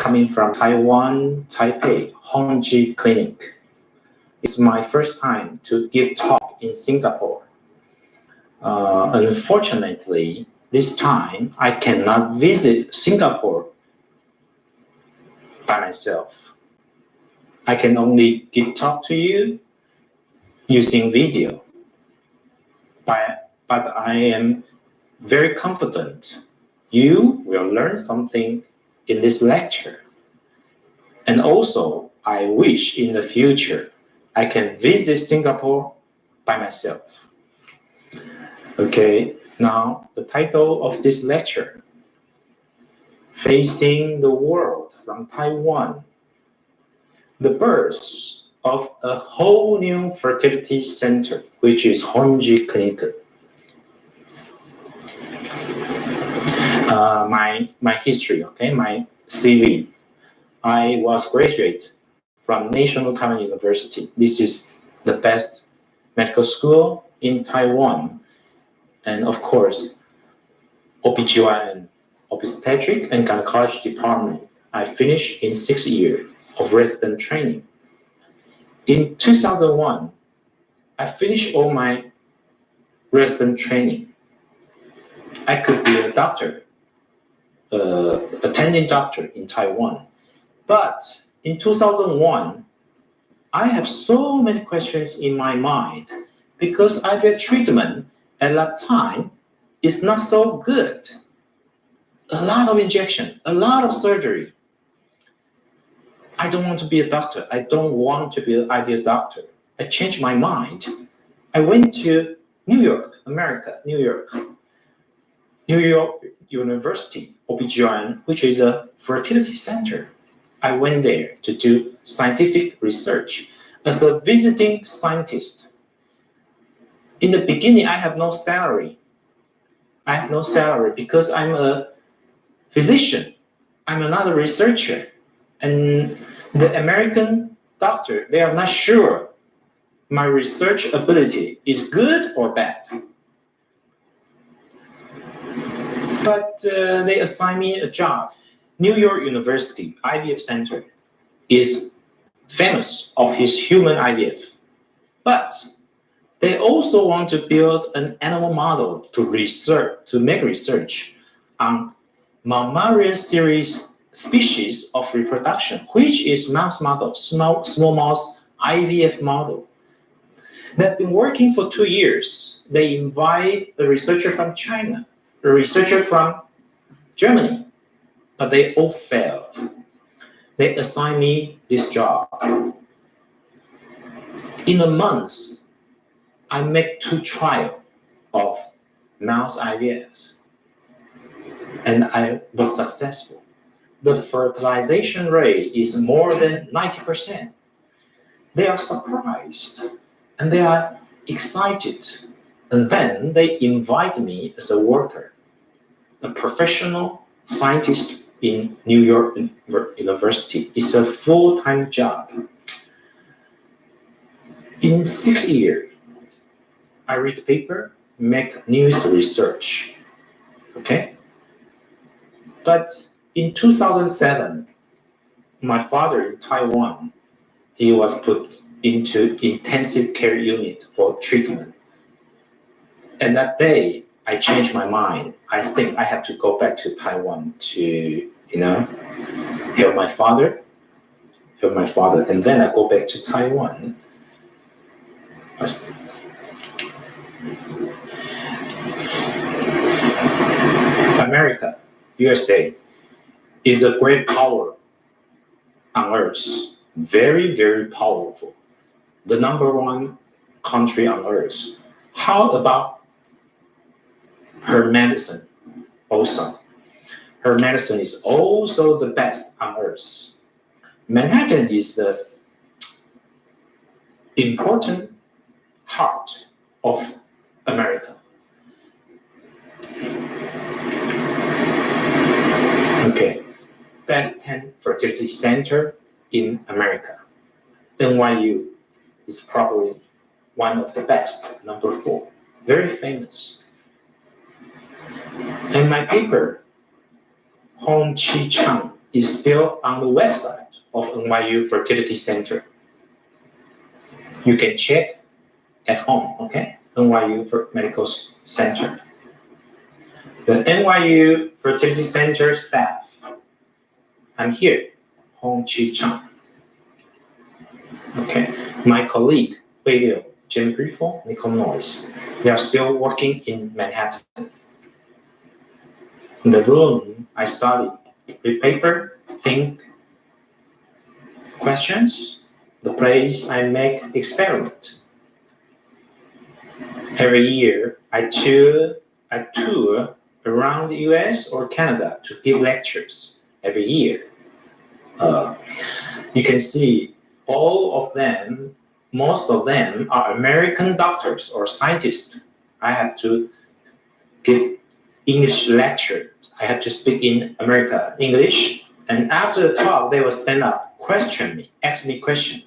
coming from Taiwan, Taipei, Honji Clinic. It's my first time to give talk in Singapore. Unfortunately, this time I cannot visit Singapore by myself. I can only give talk to you using video. But I am very confident you will learn something in this lecture. And also, I wish in the future I can visit Singapore by myself. Okay, now the title of this lecture, Facing the World from Taiwan, the birth of a whole new fertility center, which is Honji Clinic. My history, okay, my CV. I was graduate from National Taiwan University. This is the best medical school in Taiwan. And of course, OBGYN, obstetric and gynecology department. I finished in 6 years of resident training. In 2001, I finished all my resident training. I could be a doctor, attending doctor in Taiwan. But in 2001, I have so many questions in my mind because IVF treatment at that time is not so good. A lot of injection, a lot of surgery. I don't want to be a doctor. I don't want to be an IVF doctor. I changed my mind. I went to New York, America, New York University, OBGYN, which is a fertility center. I went there to do scientific research as a visiting scientist. In the beginning, I have no salary. I have no salary because I'm a physician. I'm another researcher. And the American doctor, they are not sure my research ability is good or bad. But they assigned me a job. New York University IVF Center is famous of his human IVF. But they also want to build an animal model to make research on mammalian series species of reproduction, which is mouse model, small mouse IVF model. They've been working for 2 years. They invite a researcher from China, a researcher from Germany, but they all failed. They assigned me this job. In a month, I make 2 trials of mouse IVF, and I was successful. The fertilization rate is more than 90%. They are surprised and they are excited. And then they invite me as a worker, a professional scientist in New York University. It's a full-time job. In 6 years, I read paper, make news research, okay? But in 2007, my father in Taiwan, he was put into intensive care unit for treatment. And that day, I changed my mind. I think I have to go back to Taiwan to, help my father. And then I go back to Taiwan. America, USA, is a great power on earth. Very, very powerful. The #1 country on earth. How about her medicine also? Her medicine is also the best on earth. Manhattan is the important heart of America. Okay, best 10 fertility center in America. NYU is probably one of the best, #4, very famous. And my paper, Hong Chi Chang is still on the website of NYU Fertility Center. You can check at home, okay? NYU Medical Center. The NYU Fertility Center staff. I'm here, Honji Chang. Okay, my colleague, Wei Liu, Jim Grifo, Nicole Norris. They are still working in Manhattan. In the room, I study, read paper, think, questions. The place I make experiment. Every year, I tour around the US or Canada to give lectures every year. You can see all of them, most of them are American doctors or scientists. I have to give English lecture. I have to speak in America English, and after the talk, they will stand up, question me, ask me question.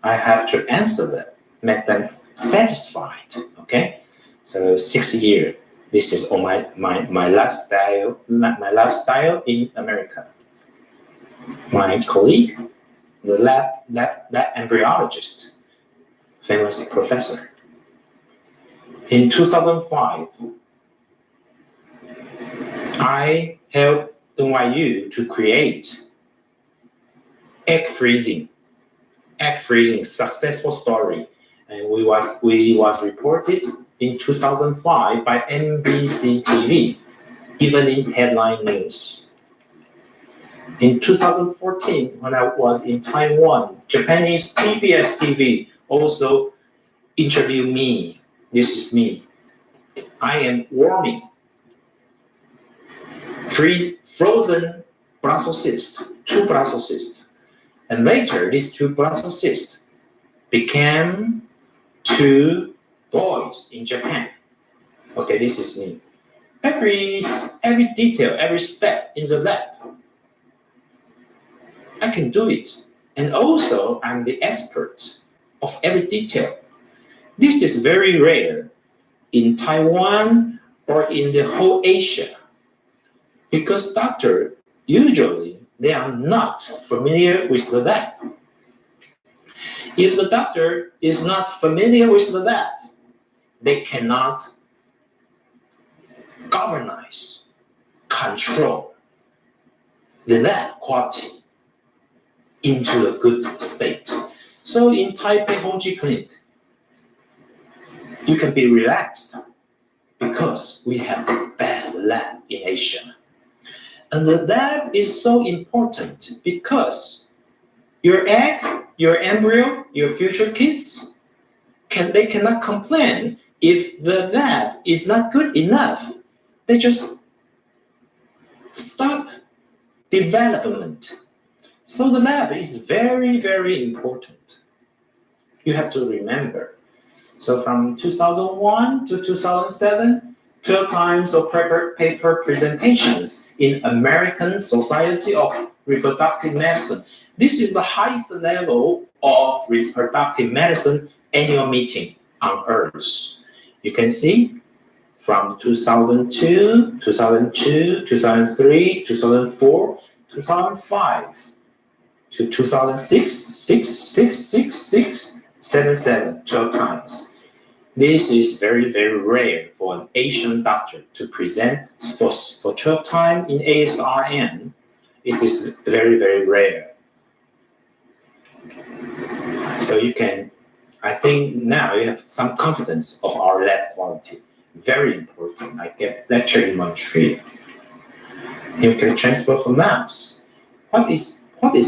I have to answer them, make them satisfied. Okay, so 6 years. This is all my lifestyle. My lifestyle in America. My colleague, the lab embryologist, famous professor. In 2005, I helped NYU to create egg freezing successful story, and we was reported in 2005 by NBC TV, even in headline news. In 2014, when I was in Taiwan, Japanese PBS TV also interviewed me. This is me. I am warming frozen Brussels cysts, 2 Brussels cysts. And later, these 2 Brussels cysts became 2 boys in Japan. Okay, this is me. Every detail, every step in the lab, I can do it. And also, I'm the expert of every detail. This is very rare in Taiwan or in the whole Asia, because doctors usually they are not familiar with the lab. If the doctor is not familiar with the lab, they cannot control the lab quality into a good state. So in Taipei Honji Clinic, you can be relaxed because we have the best lab in Asia. And the lab is so important because your egg, your embryo, your future kids, they cannot complain if the lab is not good enough. They just stop development. So the lab is very, very important. You have to remember. So from 2001 to 2007, 12 times of paper presentations in American Society of Reproductive Medicine. This is the highest level of reproductive medicine annual meeting on Earth. You can see from 2002, 2003, 2004, 2005 to 2006, 12 times. This is very, very rare for an Asian doctor to present for 12 times in ASRM. It is very, very rare. So I think now you have some confidence of our lab quality. Very important. I get lecture in Montreal. Nuclear transfer for mouse. What is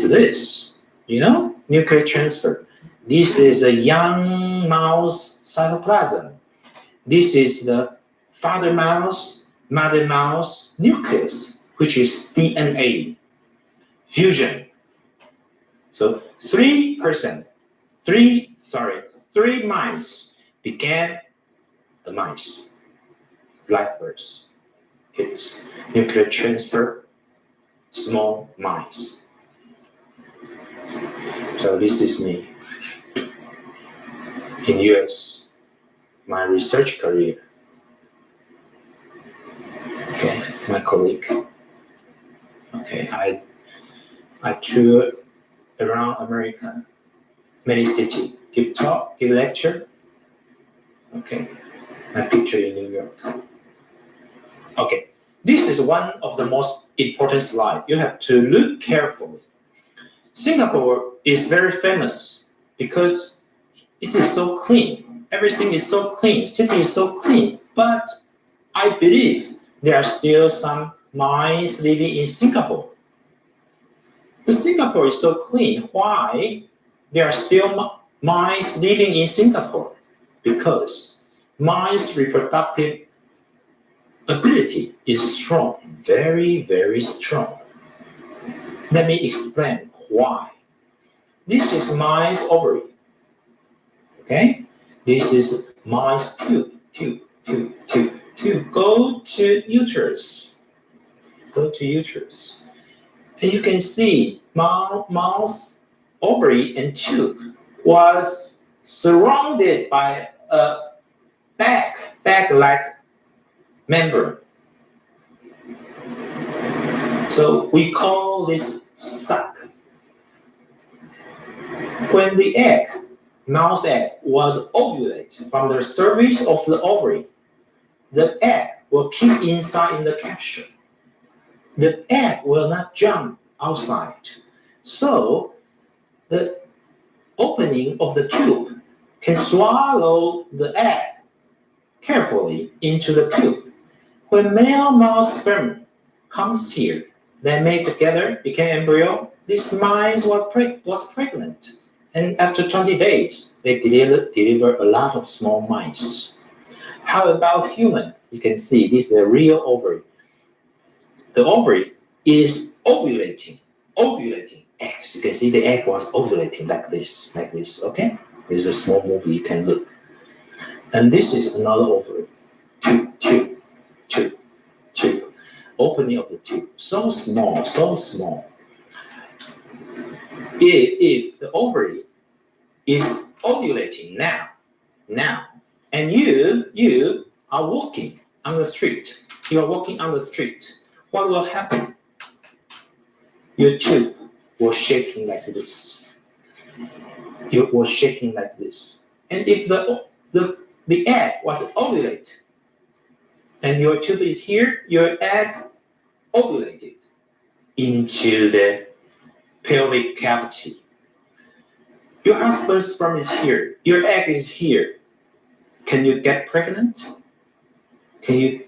this? You know, nuclear transfer. This is a young mouse cytoplasm. This is the father mouse, mother mouse nucleus, which is DNA fusion. So 3 mice became the mice, live births, kids, nuclear transfer, small mice. So this is me in US, my research career. Okay, my colleague. Okay, I tour around America, many cities, give talk, give lecture. Okay, my picture in New York. Okay, this is one of the most important slides. You have to look carefully. Singapore is very famous because it is so clean. Everything is so clean. City is so clean. But I believe there are still some mice living in Singapore. The Singapore is so clean. Why there are still mice living in Singapore? Because mice reproductive ability is strong, very, very strong. Let me explain why. This is mice ovary. Okay? This is mice tube. Go to uterus. Go to uterus. And you can see mouse ovary and tube was surrounded by a bag-like membrane. So we call this sac. When the mouse egg, was ovulated from the surface of the ovary, the egg will keep inside in the capsule. The egg will not jump outside. So the opening of the tube can swallow the egg carefully into the tube. When male mouse sperm comes here, they mate together, became embryo. This mice was pregnant. And after 20 days, they deliver a lot of small mice. How about human? You can see this is a real ovary. The ovary is ovulating eggs. You can see the egg was ovulating like this, okay? There's a small movie you can look. And this is another ovary. Tube. Opening of the tube. So small. If the ovary is ovulating now, and you are walking on the street, what will happen? Your tube was shaking like this. And if the egg was ovulated, and your tube is here, your egg ovulated into the pelvic cavity. Your husband's sperm is here. Your egg is here. Can you get pregnant? Can you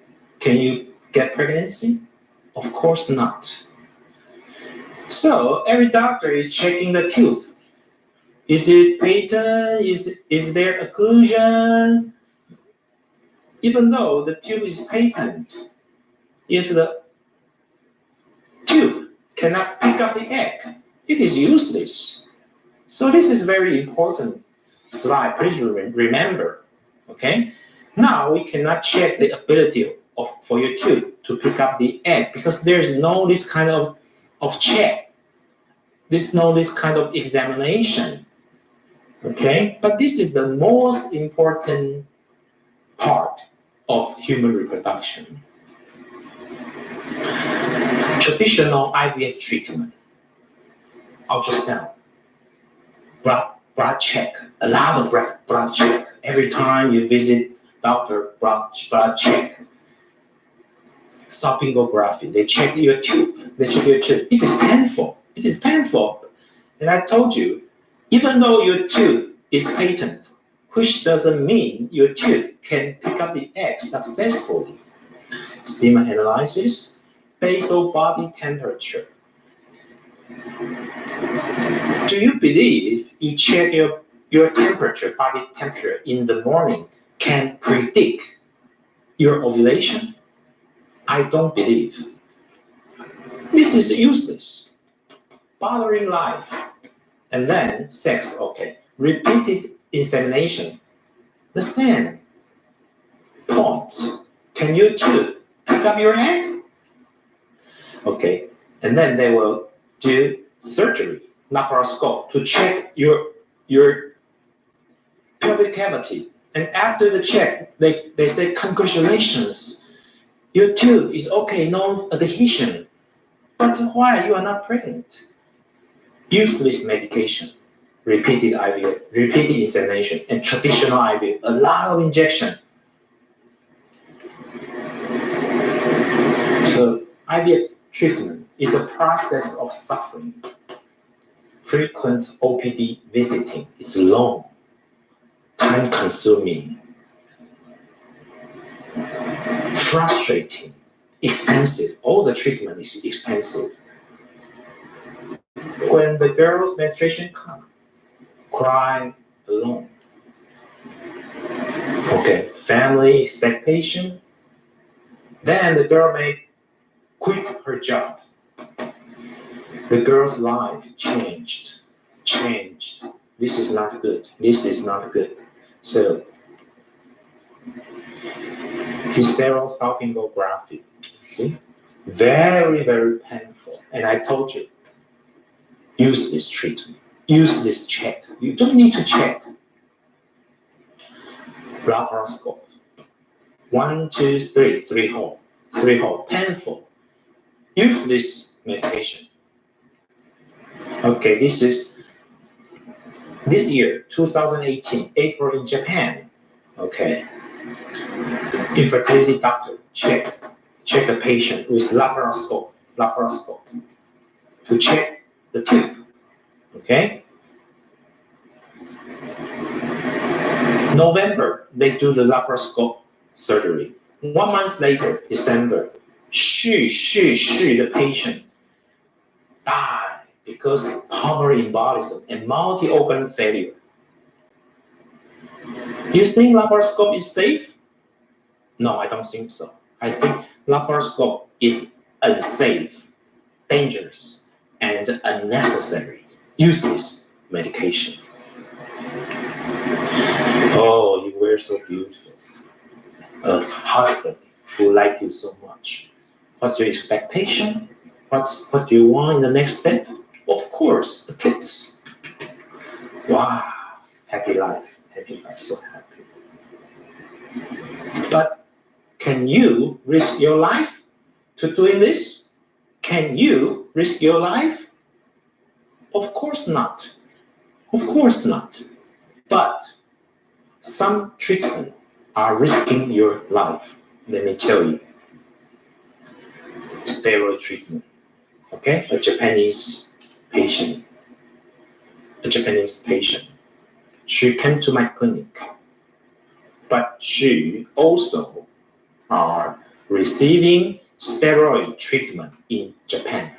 get pregnancy? Of course not. So every doctor is checking the tube. Is it patent? Is there occlusion? Even though the tube is patent, if the tube cannot pick up the egg, it is useless. So this is very important slide. Please remember. Okay. Now we cannot check the ability for your tube to pick up the egg because there's no this kind of check. There's no this kind of examination. Okay. But this is the most important part of human reproduction. Traditional IVF treatment, ultrasound, blood check, a lot of blood check. Every time you visit doctor, blood check. Salpingography, they check your tube. It is painful. And I told you, even though your tube is patent, which doesn't mean your tube can pick up the egg successfully. Semen analysis, basal body temperature. Do you believe you check your temperature, body temperature in the morning can predict your ovulation? I don't believe. This is useless. Bothering life. And then sex, okay. Repeated insemination, the same point. Can you too pick up your egg? Okay, and then they will do surgery, laparoscope, to check your pelvic cavity. And after the check, they say, congratulations, your tube is okay, no adhesion. But why you are not pregnant? useless medication, repeated IVF, repeated insemination, and traditional IVF, a lot of injection. So IVF treatment is a process of suffering. Frequent OPD visiting is long, time-consuming, frustrating, expensive. All the treatment is expensive. When the girl's menstruation comes, cry alone. Okay, family expectation. Then the girl may quit her job. The girl's life changed. This is not good. So, hysterossalpingography. See? Very, very painful. And I told you, use this treatment. Use this check. You don't need to check. Laparoscope. 1, 2, 3, 3 hole. Painful. Use this medication. Okay, this is this year, 2018, April in Japan. Okay. Infertility doctor check a patient with laparoscope to check the tube. Okay. November, they do the laparoscope surgery. 1 month later, December, the patient died because of pulmonary embolism and multi-organ failure. You think laparoscope is safe? No, I don't think so. I think laparoscope is unsafe, dangerous, and unnecessary, useless medication. Oh, you were so beautiful. A husband who likes you so much. What's your expectation? What do you want in the next step? Of course, the kids. Wow, happy life, so happy. But can you risk your life to doing this? Can you risk your life? Of course not. But some treatment are risking your life. Let me tell you. Steroid treatment. Okay, a Japanese patient. She came to my clinic, but she also are receiving steroid treatment in Japan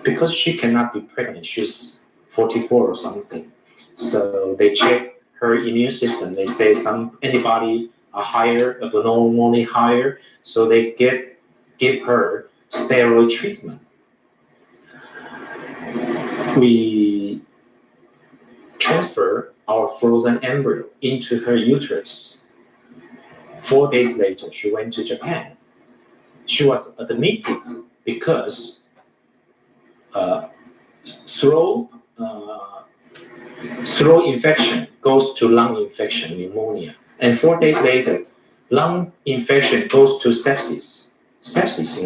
because she cannot be pregnant. She's 44 or something. So they check her immune system. They say some antibody are higher, abnormally higher, so they give her steroid treatment. We transfer our frozen embryo into her uterus. 4 days later, she went to Japan. She was admitted because throat infection goes to lung infection, pneumonia. And 4 days later, lung infection goes to sepsis. Sepsis,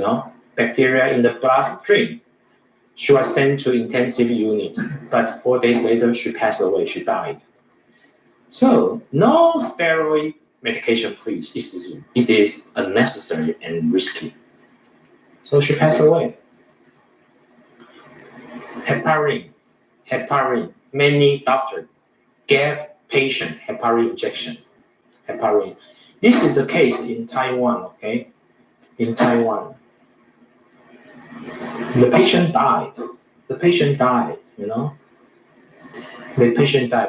bacteria in the bloodstream. She was sent to intensive unit, but 4 days later, she passed away, she died. So, no steroid medication, please. It is unnecessary and risky. So she passed away. Heparin. Many doctors gave patient heparin injection. Heparin. This is the case in Taiwan, okay? In Taiwan. The patient died, The patient died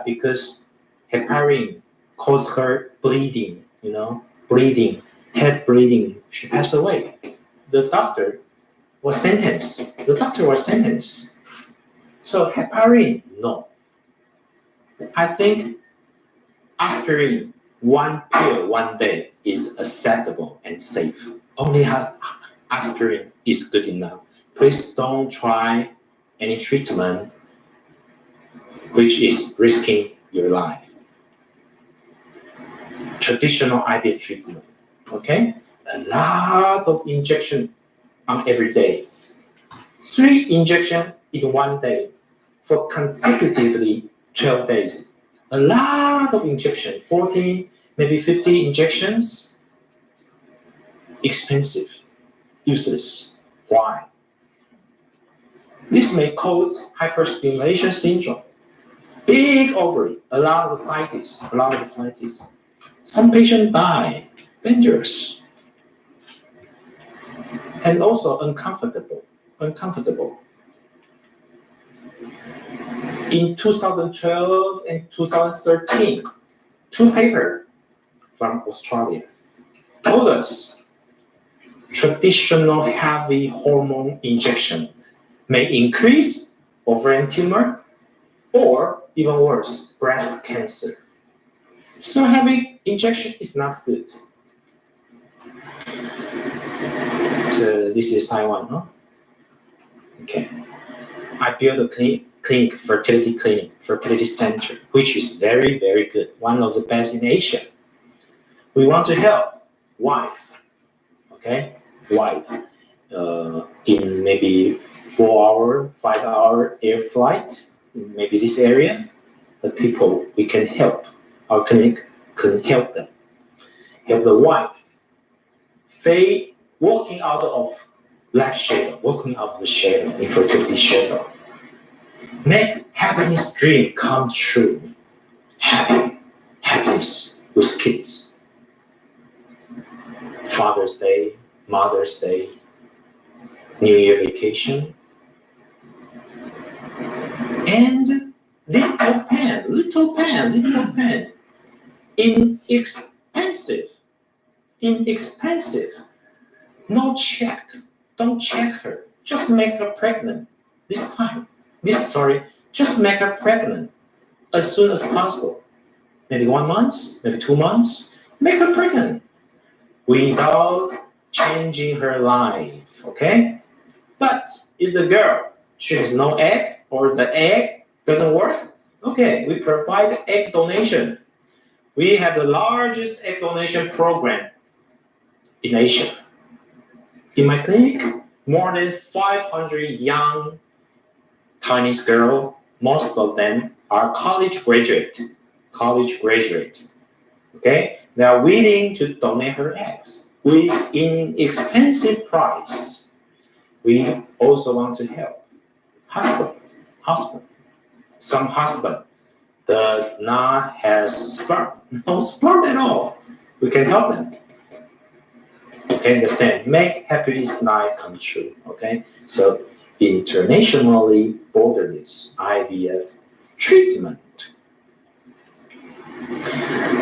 because heparin caused her bleeding, head bleeding. She passed away. The doctor was sentenced. So heparin, no. I think aspirin, 1 pill 1 day is acceptable and safe. Only aspirin is good enough. Please don't try any treatment which is risking your life. Traditional IVF treatment, okay? A lot of injection on every day. 3 injections in 1 day, for consecutively 12 days. A lot of injection, 40, maybe 50 injections. Expensive, useless. Why? This may cause hyperstimulation syndrome. Big ovary, a lot of ascites. Some patients die, dangerous. And also uncomfortable. In 2012 and 2013, two papers from Australia told us traditional heavy hormone injection may increase ovarian tumor or even worse, breast cancer. So heavy injection is not good. So this is Taiwan, huh? Okay. I built a clinic, fertility center, which is very, very good. One of the best in Asia. We want to help wife, okay? Wife, in maybe 4-hour, 5-hour air flight, in maybe this area, the people we can help. Our clinic can help them. Help the wife. Walking out of life shadow, walking out of the shadow, infertility shadow. Make happiness dream come true. Happiness with kids. Father's Day, Mother's Day, New Year vacation. And little pen. Inexpensive. No check. Don't check her. Just make her pregnant. Just make her pregnant as soon as possible. Maybe 1 month, maybe 2 months. Make her pregnant without changing her life, okay? But if the girl, she has no egg or the egg doesn't work, okay, we provide egg donation. We have the largest egg donation program in Asia. In my clinic, more than 500 young Chinese girls, most of them are college graduate, okay? They are willing to donate her eggs with inexpensive price. We also want to help husband. Some husband does not have sperm, no sperm at all. We can help them. Okay, the same. Make happiness life come true. Okay, so internationally borderless IVF treatment.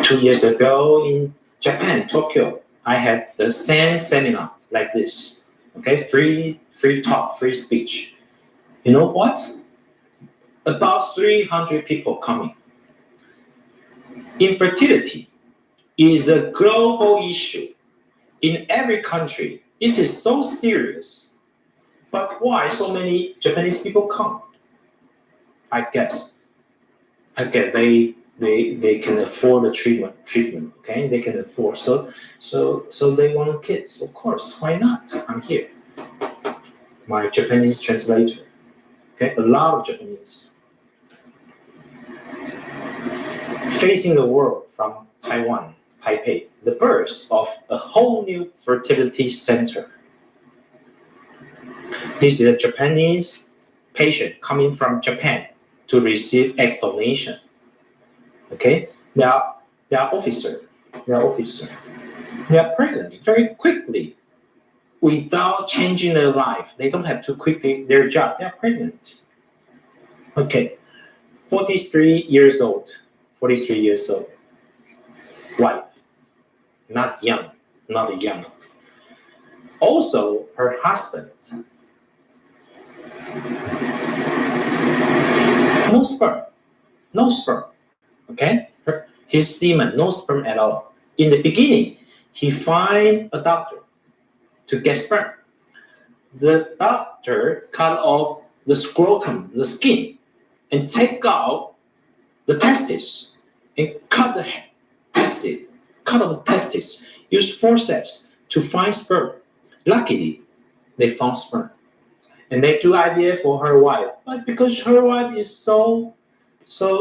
2 years ago in Japan, Tokyo, I had the same seminar like this. Okay, free talk, free speech. You know what? About 300 people coming. Infertility is a global issue. In every country, it is so serious. But why so many Japanese people come? I guess they can afford the treatment. Okay, they can afford. So they want kids. Of course, why not? I'm here. My Japanese translator. Okay, a lot of Japanese. Facing the world from Taiwan, Taipei, the birth of a whole new fertility center. This is a Japanese patient coming from Japan to receive egg donation. Okay, they are officer. They are pregnant very quickly without changing their life. They don't have to quit their job. They are pregnant. Okay, 43 years old. Wife, not young. Also, her husband, no sperm. Okay, his semen, no sperm at all. In the beginning, he find a doctor to get sperm. The doctor cut off the scrotum, the skin, and take out the testes, and cut off the testes. Use forceps to find sperm. Luckily, they found sperm. And they do IVF for her wife, but because her wife is so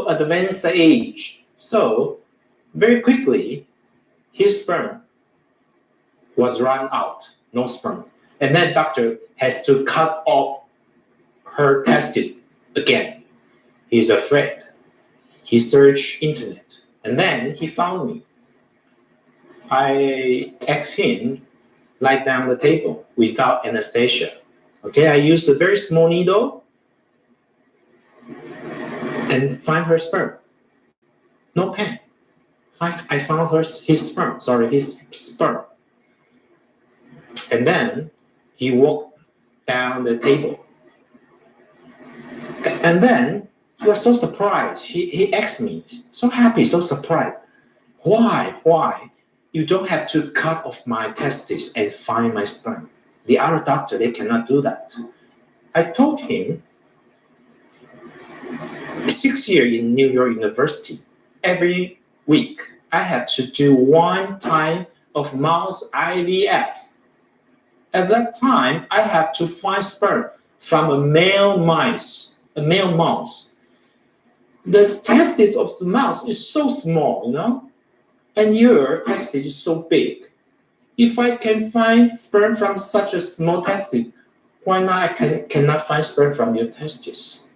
advanced age, so very quickly his sperm was run out, no sperm. And then doctor has to cut off her testes again. He's afraid. He searched internet, and then he found me. I asked him, lie down the table without anesthesia. Okay, I used a very small needle and find her sperm. No pain. I found his sperm. And then he walked down the table. And then he was so surprised. He asked me, so happy, so surprised. Why? You don't have to cut off my testes and find my sperm. The other doctor, they cannot do that. I told him, 6 years in New York University, every week, I have to do 1 time of mouse IVF. At that time, I have to find sperm from a male mouse. The testis of the mouse is so small, and your testis is so big. If I can find sperm from such a small testis, why not I cannot find sperm from your testis?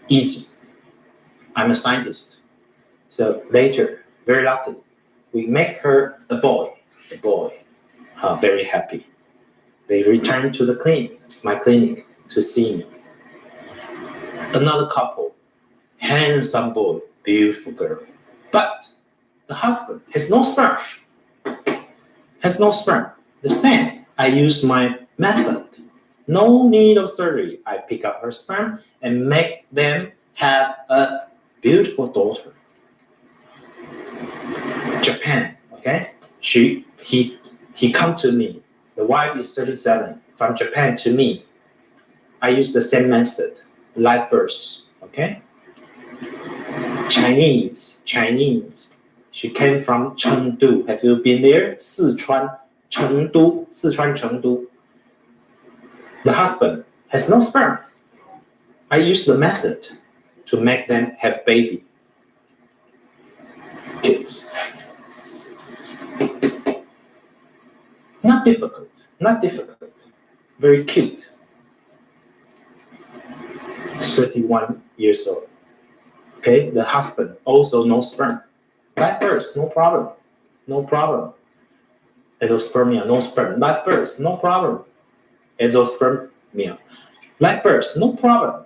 Easy. I'm a scientist. So later, very lucky, we make her a boy. Very happy. They return to the clinic, my clinic, to see me. Another couple, handsome boy, beautiful girl. But the husband has no sperm. The same, I use my method. No need of surgery. I pick up her sperm and make them have a beautiful daughter. Japan, okay? He come to me. The wife is 37. From Japan to me. I use the same method, live birth, okay? Chinese. She came from Chengdu. Have you been there? Sichuan, Chengdu. The husband has no sperm. I use the method to make them have baby. Kids. Not difficult. Very cute. 31 years old. Okay, the husband also no sperm. Live birth, no problem. Endospermia, no sperm. Live birth, no problem. Endospermia. Live birth, no problem.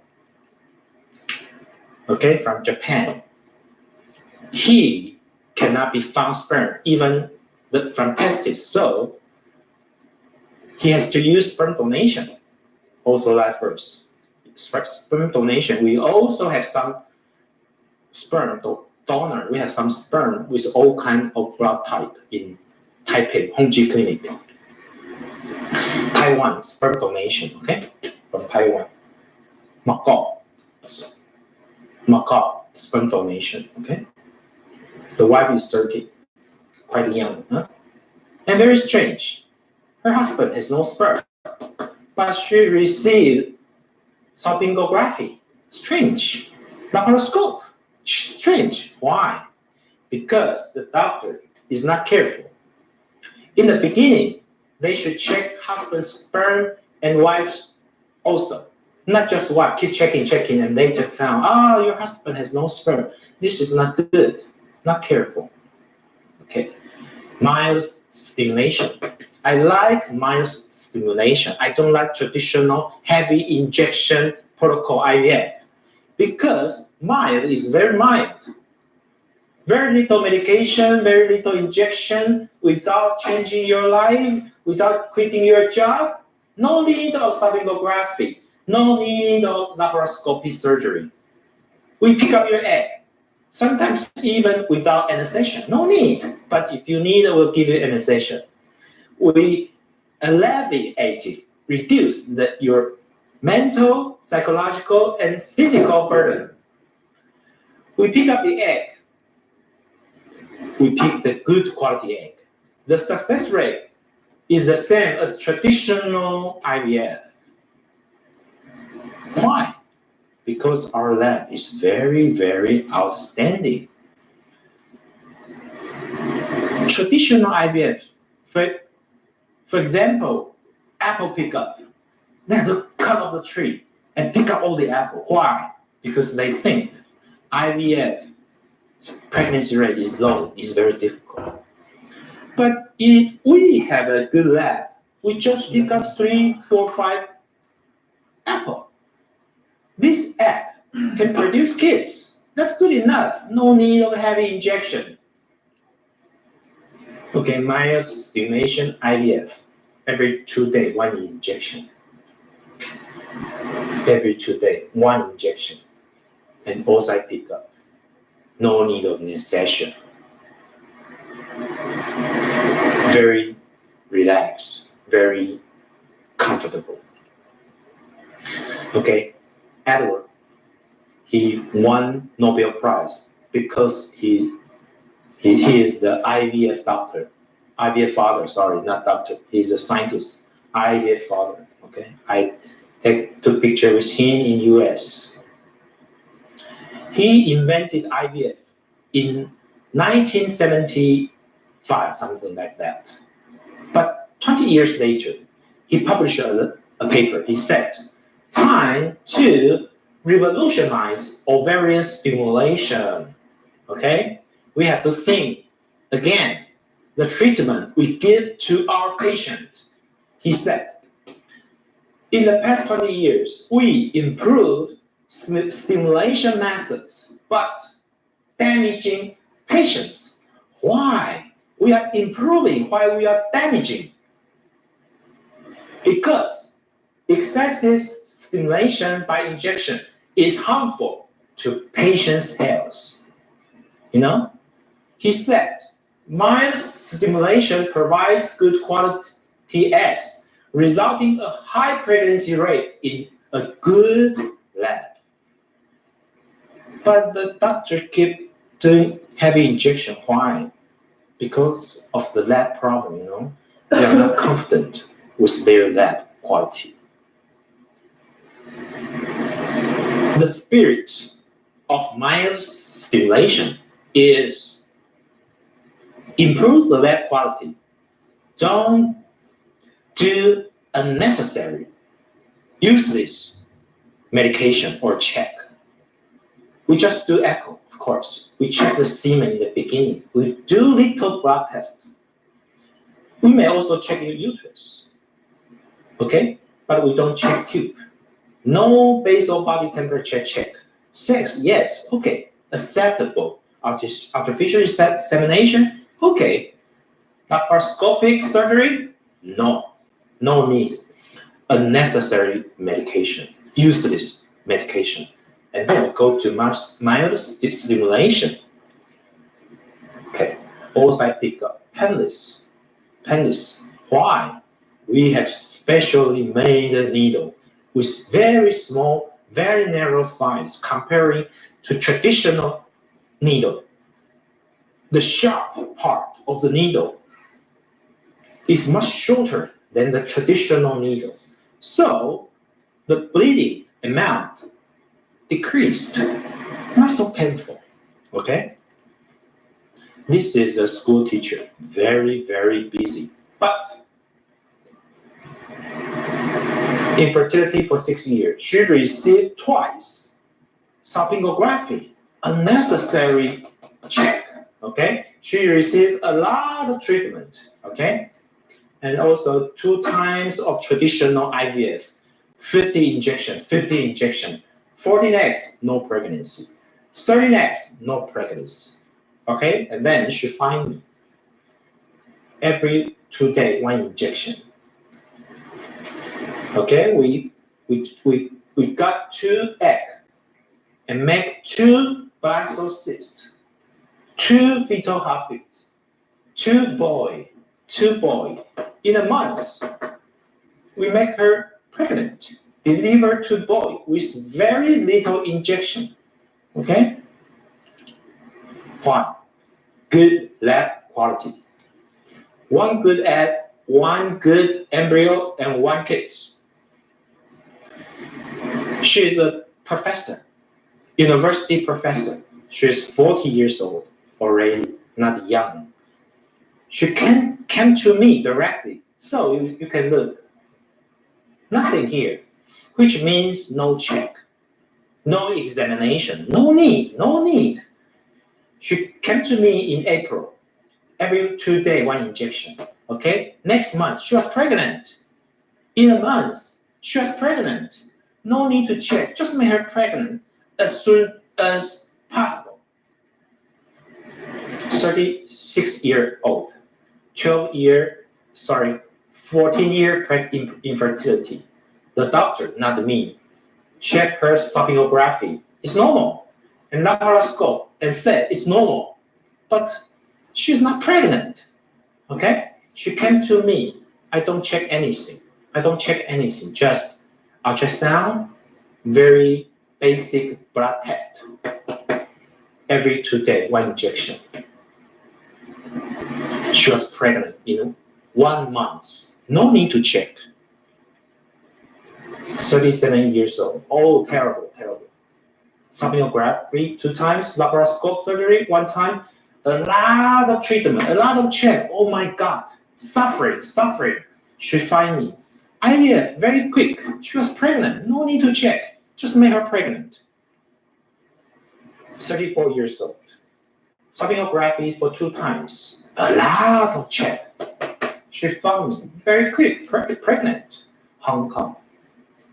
Okay, from Japan. He cannot be found sperm, even from testis. So he has to use sperm donation, also live birth. Sperm donation. We also have some sperm donor. We have some sperm with all kinds of blood type in Taipei, Honji Clinic. Taiwan, sperm donation, okay? From Taiwan. Macau, sperm donation, okay? The wife is 30, quite young, huh? And very strange. Her husband has no sperm, but she received salpingography. Strange. Laparoscope. Strange. Why? Because the doctor is not careful. In the beginning, they should check husband's sperm and wife's also. Not just wife, keep checking, and later found, your husband has no sperm. This is not good, not careful. Okay, mild stimulation. I like mild stimulation. I don't like traditional heavy injection protocol IVF because mild is very mild. Very little medication, very little injection, without changing your life, without quitting your job. No need of salpingography. No need of laparoscopy surgery. We pick up your egg. Sometimes even without anesthesia. No need. But if you need, we'll give you anesthesia. We alleviate, reduce your mental, psychological, and physical burden. We pick up the egg. We pick the good quality egg. The success rate is the same as traditional IVF. Why? Because our lab is very, very outstanding. Traditional IVF, for example, apple pickup. They have to cut off the tree and pick up all the apple. Why? Because they think IVF pregnancy rate is low, it's very difficult. But if we have a good lab, we just pick up 3, 4, 5 apple. This egg can produce kids. That's good enough. No need of heavy injection. Okay, myostimulation IVF. Every 2 days, 1 injection. Every 2 days, 1 injection. And oocyte pickup. No need of session. Very relaxed, very comfortable. Okay, Edward, he won Nobel Prize because he is the IVF doctor, IVF father, sorry, not doctor. He's a scientist, IVF father, okay? I took picture with him in US. He invented IVF in 1975, something like that. But 20 years later, he published a paper. He said, time to revolutionize ovarian stimulation, okay? We have to think again, the treatment we give to our patient. He said, in the past 20 years, we improved stimulation methods, but damaging patients. Why? We are improving while we are damaging. Because excessive stimulation by injection is harmful to patients' health. You know? He said, mild stimulation provides good quality eggs, resulting in a high pregnancy rate in a good lab. But the doctor kept doing heavy injection. Why? Because of the lab problem, you know? They are not confident with their lab quality. The spirit of mild stimulation is improve the lab quality. Don't do unnecessary, useless medication or check. We just do echo, of course. We check the semen in the beginning. We do little blood test. We may also check your uterus, okay? But we don't check tube. No basal body temperature check. Sex, yes, okay, acceptable. Artificial insemination, okay. Laparoscopic surgery, no need. Unnecessary medication, useless medication. And then we go to mild stimulation. Okay, oocyte pickup, painless. Why? We have specially made a needle with very small, very narrow size comparing to traditional needle. The sharp part of the needle is much shorter than the traditional needle. So the bleeding amount decreased, not so painful, okay? This is a school teacher, very, very busy, but infertility for 6 years. She received twice salpingography, unnecessary check, okay? She received a lot of treatment, okay? And also 2 times of traditional IVF, 50 injection, 14 eggs, no pregnancy. 30 eggs, no pregnancy. Okay, and then she find me. Every 2 days, 1 injection. Okay, we got 2 eggs and make 2 blastocysts, 2 fetal heartbeats, 2 boy. In a month, we make her pregnant. Deliver 2 boys with very little injection. Okay? 1. Good lab quality. 1 good egg, 1 good embryo, and 1 kid. She is a professor, university professor. She's 40 years old already, not young. She came to me directly, so you can look. Nothing here, which means no check, no examination, no need. She came to me in April, every 2 days, 1 injection. Okay, next month she was pregnant. In a month, she was pregnant. No need to check, just make her pregnant as soon as possible. 36-year-old, 14-year infertility. The doctor, not me, checked her sonography. It's normal. And laparoscope and said it's normal. But she's not pregnant. Okay? She came to me. I don't check anything. Just ultrasound, very basic blood test. Every 2 days, 1 injection. She was pregnant in 1 month. No need to check. 37 years old. Oh, terrible. Sonography 2 times, laparoscope surgery 1 time. A lot of treatment, a lot of check. Oh my God. Suffering. She find me. IVF, very quick. She was pregnant. No need to check. Just make her pregnant. 34 years old. Sonography for 2 times. A lot of check. She found me. Very quick. Pregnant. Hong Kong.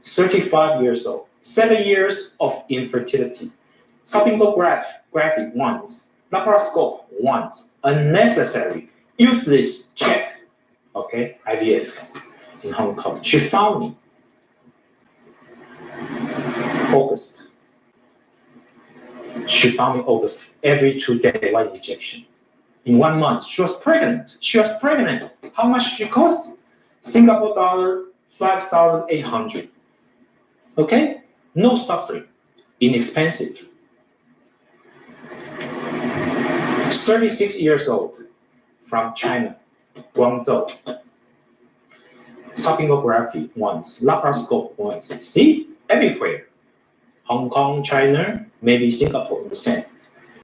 35 years old. 7 years of infertility. Sonography once. Laparoscope once. Unnecessary. Useless check. Okay, IVF in Hong Kong. She found me. August. Every 2 days, 1 injection. In 1 month, she was pregnant. How much she cost? Singapore dollar 5,800. Okay? No suffering. Inexpensive. 36 years old. From China. Guangzhou. Sonography once. Laparoscope once. See? Everywhere. Hong Kong, China, maybe Singapore, the same.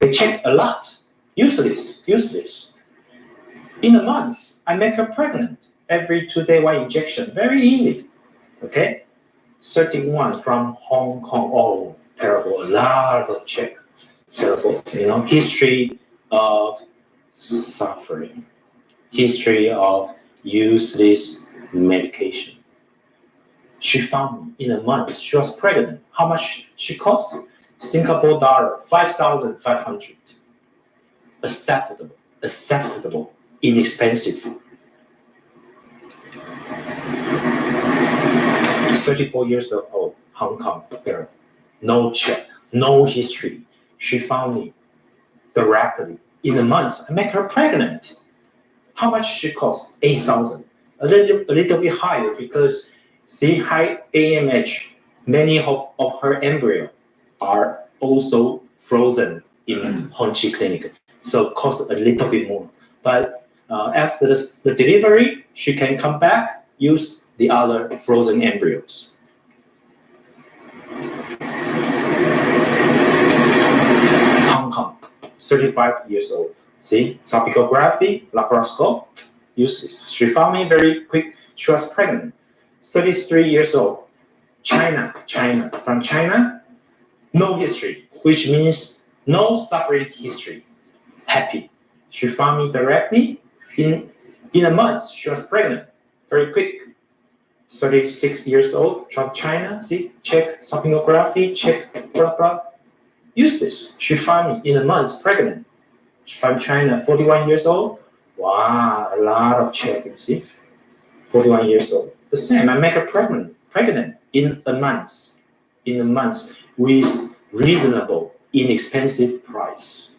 They check a lot. Useless. In a month, I make her pregnant. Every 2 days, 1 injection. Very easy. Okay? 31 from Hong Kong. Oh, terrible. A lot of check. Terrible. History of suffering. History of useless medication. She found me in a month. She was pregnant. How much she cost? Singapore dollar 5,500. Acceptable. Inexpensive. 34 years old, Hong Kong girl. No check, no history. She found me directly. In a month, I make her pregnant. How much she cost? 8,000. A little bit higher because see high AMH. Many of her embryo are also frozen in Honji Clinic, so cost a little bit more. But after the delivery, she can come back, use the other frozen embryos. Hong Kong, 35 years old. See, sonography, laparoscope, useless. She found me very quick. She was pregnant. 33 years old. China. From China, no history, which means no suffering history. Happy. She found me directly. In a month, she was pregnant. Very quick. 36 years old, from China. See, check sonography, check blah blah. Useless. She found me in a month pregnant. From China, 41 years old. Wow, a lot of checking. See, 41 years old. The same. I make her pregnant in a month. With reasonable, inexpensive price.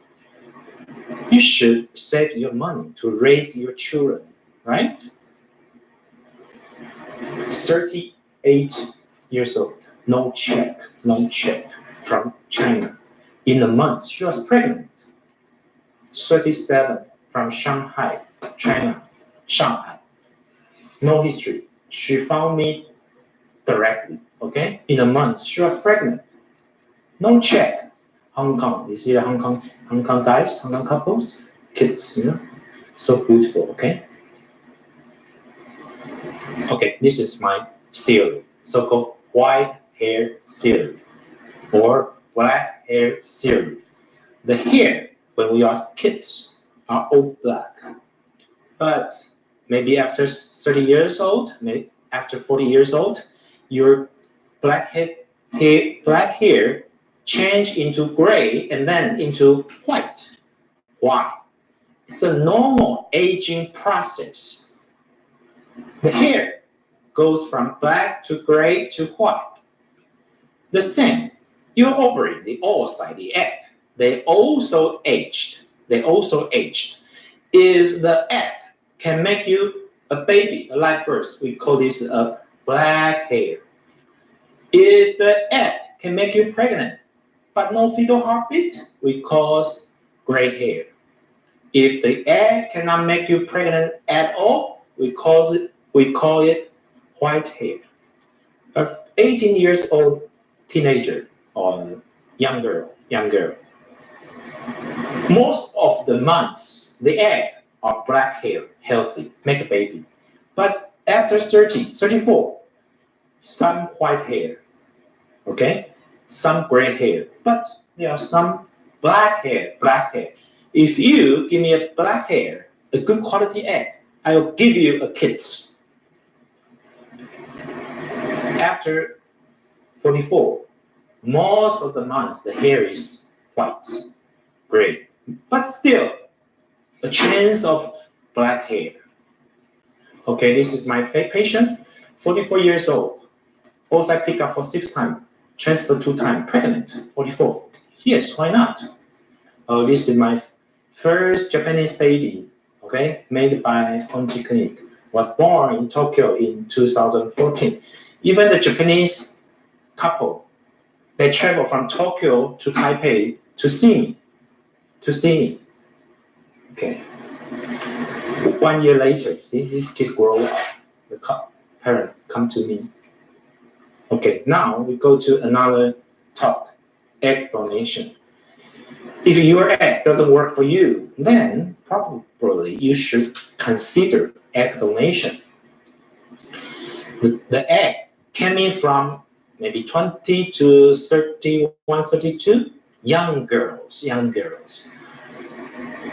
You should save your money to raise your children, right? 38 years old, no check, from China. In a month, she was pregnant. 37 from Shanghai, China, Shanghai. No history. She found me directly. okay, in a month, she was pregnant. No check. Hong Kong, you see the Hong Kong guys, Hong Kong couples, kids, so beautiful, okay? Okay, this is my theory, so-called white hair theory or black hair theory. The hair, when we are kids, are all black. But maybe after 30 years old, maybe after 40 years old, your black hair change into gray and then into white. Why? It's a normal aging process. The hair goes from black to gray to white. The same, your ovary, the oocyte, the egg, they also aged. If the egg can make you a baby, a live birth, we call this a black hair. If the egg can make you pregnant, but no fetal heartbeat, we call gray hair. If the egg cannot make you pregnant at all, we call it white hair. An 18 years old teenager or young girl. Most of the months, the egg are black hair, healthy, make a baby. But after 30, 34, some white hair, okay? Some gray hair, but there are some black hair. If you give me a black hair, a good quality egg, I will give you a kids. After 44, most of the months the hair is white, gray, but still a chance of black hair. Okay, this is my patient, 44 years old. Oocyte pick up for 6 times, transfer 2 times, pregnant, 44. Yes, why not? Oh, this is my first Japanese baby, okay, made by Honji Clinic. Was born in Tokyo in 2014. Even the Japanese couple, they travel from Tokyo to Taipei to see me. Okay. 1 year later, see, these kids grow up. The parent come to me. Okay, now we go to another talk, egg donation. If your egg doesn't work for you, then probably you should consider egg donation. The egg came in from maybe 20 to 31, 32, young girls.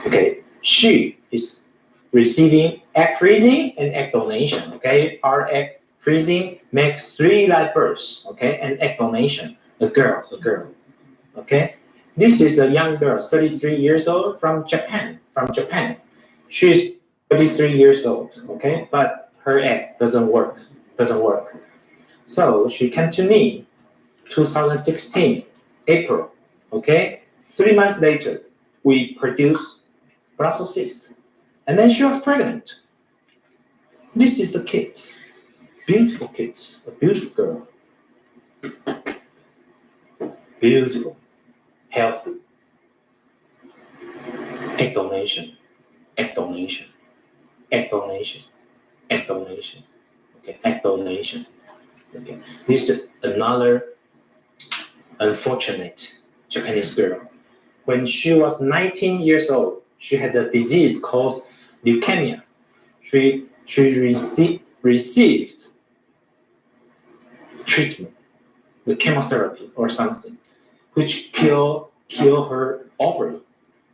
Okay, she is receiving egg freezing and egg donation. Okay, our egg freezing makes 3 live births. Okay, and egg donation, a girl. Okay, this is a young girl, 33 years old from Japan. She's 33 years old. Okay, but her egg doesn't work. So she came to me 2016, April, okay? 3 months later, we produced Brussels cyst. And then she was pregnant. This is the kids, beautiful kids, a beautiful girl. Beautiful, healthy. Egg donation. Okay, egg donation. Okay, this is another unfortunate Japanese girl. When she was 19 years old, she had a disease called leukemia. She received treatment, the chemotherapy or something, which kill her ovary.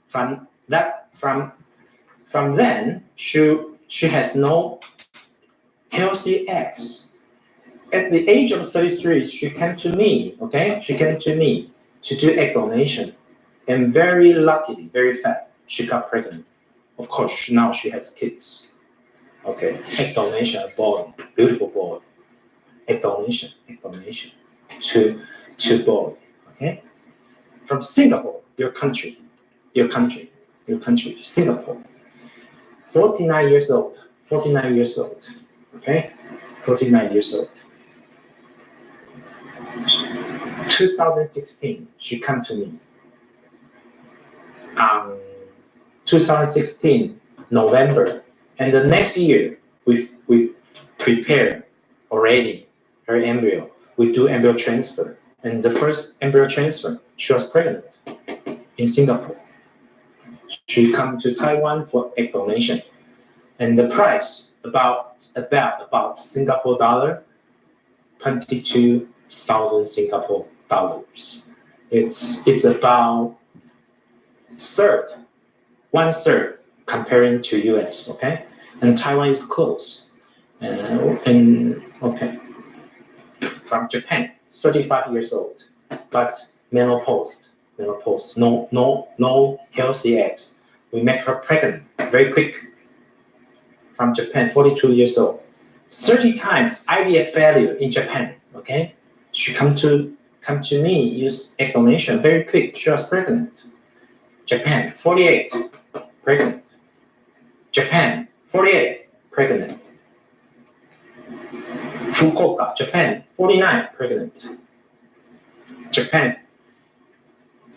From then, she has no healthy eggs. At the age of 33, she came to me, okay? She came to me to do egg donation. And very luckily, very fast, she got pregnant. Of course, now she has kids. Okay, egg donation, a boy, beautiful boy. Egg donation, to boy, okay? From Singapore, your country, Singapore. 49 years old, okay? 49 years old. 2016, she came to me. 2016, November. And the next year, we prepared already her embryo. we do embryo transfer. And the first embryo transfer, she was pregnant in Singapore. She come to Taiwan for egg donation. And the price about Singapore dollar, 22,000 Singapore dollars. It's about one third comparing to US, okay? And Taiwan is close. Okay. From Japan, 35 years old, but menopause, no healthy eggs. We make her pregnant very quick. From Japan, 42 years old, 30 times IVF failure in Japan, okay? She come to me, use egg donation, very quick, she was pregnant. Japan, 48, pregnant. Japan, 48, pregnant. Fukuoka, Japan, 49, pregnant. Japan,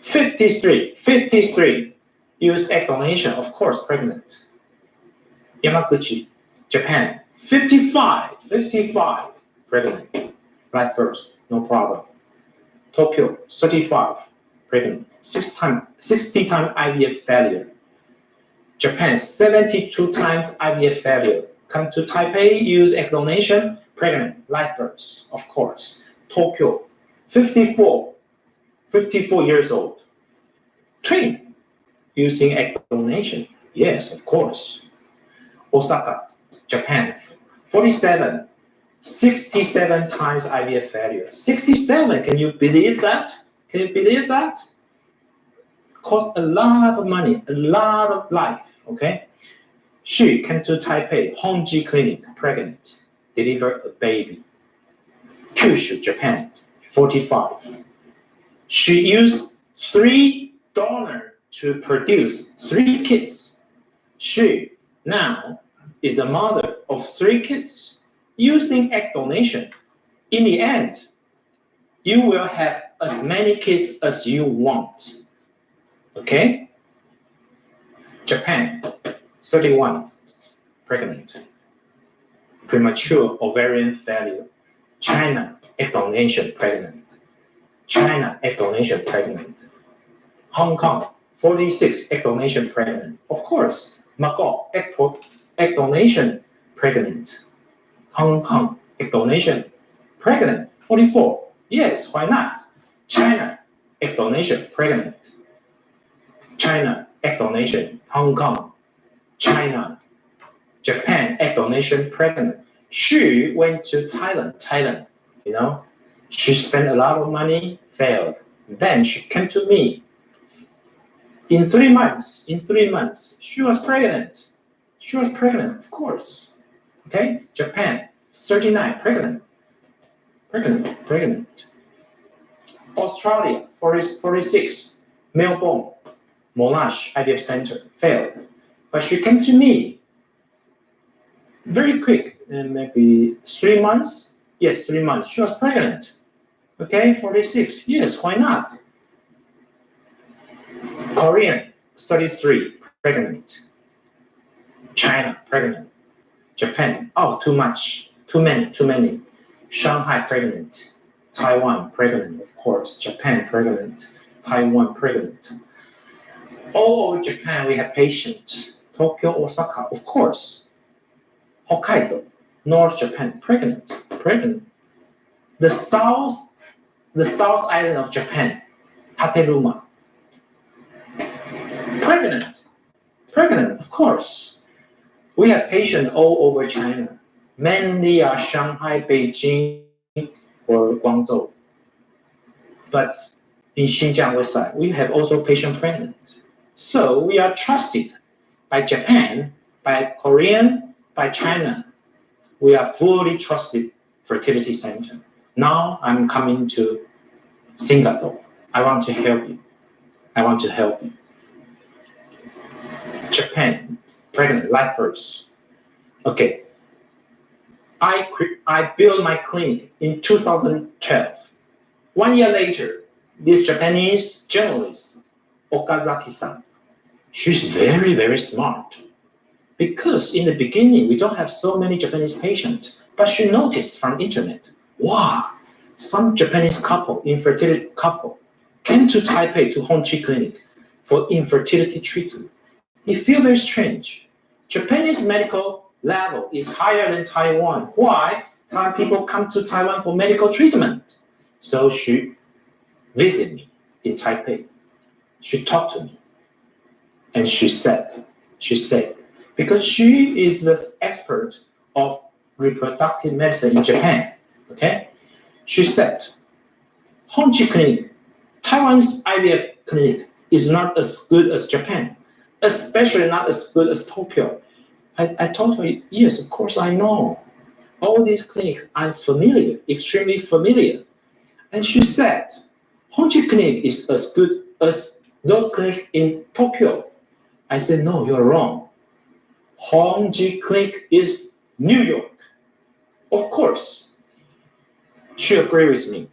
53, use egg donation, of course, pregnant. Yamaguchi, Japan, 55, pregnant. Right birth, no problem. Tokyo, 35, pregnant. 60 times IVF failure. Japan, 72 times IVF failure. Come to Taipei, use egg donation, pregnant, live birth, of course. Tokyo, 54 years old. Twin, using egg donation, yes, of course. Osaka, Japan, 47, 67 times IVF failure. 67, can you believe that? Cost a lot of money, a lot of life, okay? She came to Taipei, Honji Clinic, pregnant, delivered a baby. Kyushu, Japan, 45. She used 3 donors to produce 3 kids. She now is a mother of 3 kids using egg donation. In the end, you will have as many kids as you want. Okay? Japan, 31, pregnant. Premature ovarian failure. China, egg donation, pregnant. Hong Kong, 46, egg donation, pregnant. Of course, Macau, egg donation, pregnant. Hong Kong, egg donation, pregnant. 44, yes, why not? China, egg donation, pregnant. China, egg donation, Hong Kong, China, Japan, egg donation, pregnant. She went to Thailand, you know. She spent a lot of money, failed. Then she came to me. In 3 months, she was pregnant. Of course. Okay, Japan, 39, pregnant. Australia, 46, Melbourne, Monash IVF Center, failed. But she came to me very quick, maybe 3 months. Yes, 3 months. She was pregnant. Okay, 46. Yes, why not? Korean, 33, pregnant. China, pregnant. Japan, oh, too much. Too many. Shanghai, pregnant. Taiwan, pregnant, of course. Japan, pregnant. Taiwan, pregnant. All over Japan, we have patients. Tokyo, Osaka, of course. Hokkaido, North Japan, pregnant. The south island of Japan, Hateruma, pregnant, of course. We have patients all over China. Mainly are Shanghai, Beijing, or Guangzhou. But in Xinjiang West side, we have also patient pregnant. So we are trusted by Japan, by Korean, by China. We are fully trusted fertility center. Now I'm coming to Singapore. I want to help you. Japan, pregnant, live birth. Okay. I built my clinic in 2012. 1 year later, this Japanese journalist, Okazaki-san, she's very, very smart. Because in the beginning, we don't have so many Japanese patients, but she noticed from internet, wow, some Japanese couple, infertility couple, came to Taipei to Honji Clinic for infertility treatment. It feels very strange. Japanese medical level is higher than Taiwan. Why Thai people come to Taiwan for medical treatment? So she visited me in Taipei. She talked to me. And she said, because she is the expert of reproductive medicine in Japan, okay? She said, Honji Clinic, Taiwan's IVF clinic is not as good as Japan, especially not as good as Tokyo. I told her, yes, of course I know. All these clinics, I'm familiar, extremely familiar. And she said, Honji Clinic is as good as those clinics in Tokyo. I said, no, you're wrong. Honji Clinic is New York. Of course. She agreed with me.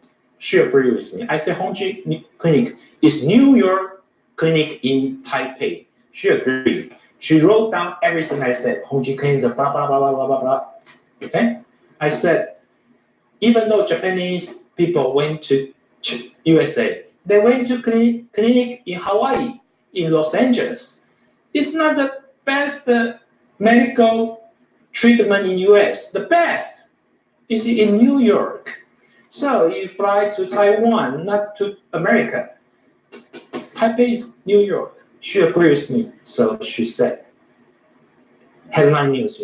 I said, Honji Clinic is New York Clinic in Taipei. She agreed. She wrote down everything I said. Honji Clinic, blah, blah, blah, blah, blah, blah. Okay? I said, even though Japanese people went to USA, they went to clinic in Hawaii, in Los Angeles. It's not the best medical treatment in US. The best is in New York. So you fly to Taiwan, not to America. Taipei is New York. She agrees with me. So she said, headline news,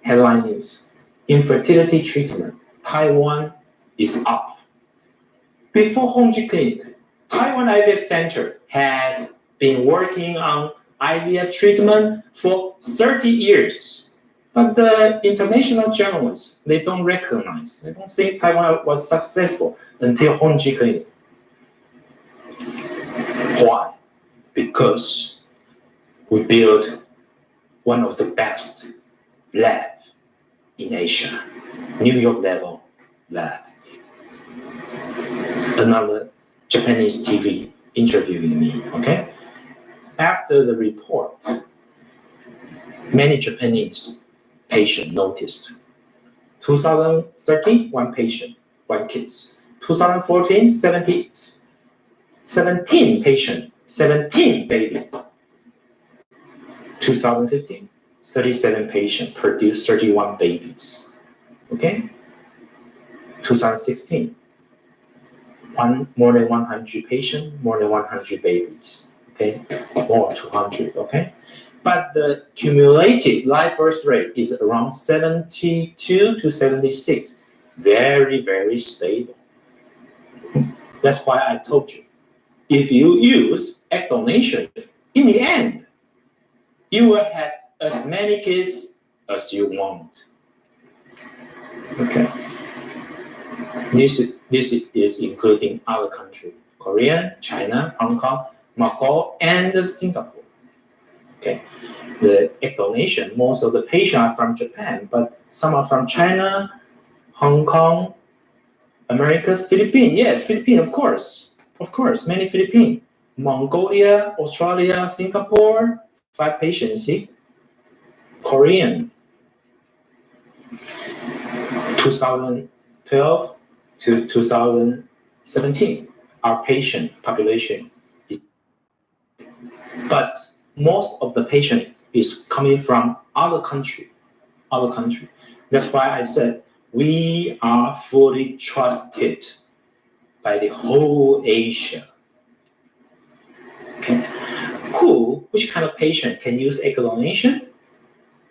headline news. Infertility treatment, Taiwan is up. Before Honji Clinic, Taiwan IVF Center has been working on IVF treatment for 30 years. But the international journalists, they don't recognize, they don't think Taiwan was successful until Honji Clinic. Why? Because we built one of the best lab in Asia, New York level lab. Another Japanese TV interviewing me, okay? After the report, many Japanese patients noticed. 2013, one patient, one kids. 2014, 17 patient, 17 baby. 2015, 37 patient produced 31 babies. Okay? 2016, more than 100 patient, more than 100 babies. Okay? More 200, okay? But the cumulative live birth rate is around 72 to 76. Very, very stable. That's why I told you, if you use egg donation, in the end, you will have as many kids as you want. Okay. This is including other countries, Korea, China, Hong Kong, Macau, and Singapore. Okay. The egg donation, most of the patients are from Japan, but some are from China, Hong Kong, America, Philippines. Yes, Philippines, of course. Of course, many Philippines. Mongolia, Australia, Singapore, 5 patients, see? Korean. 2012 to 2017, our patient population. But most of the patient is coming from other country. That's why I said we are fully trusted by the whole Asia. Okay. Which kind of patient can use egg donation?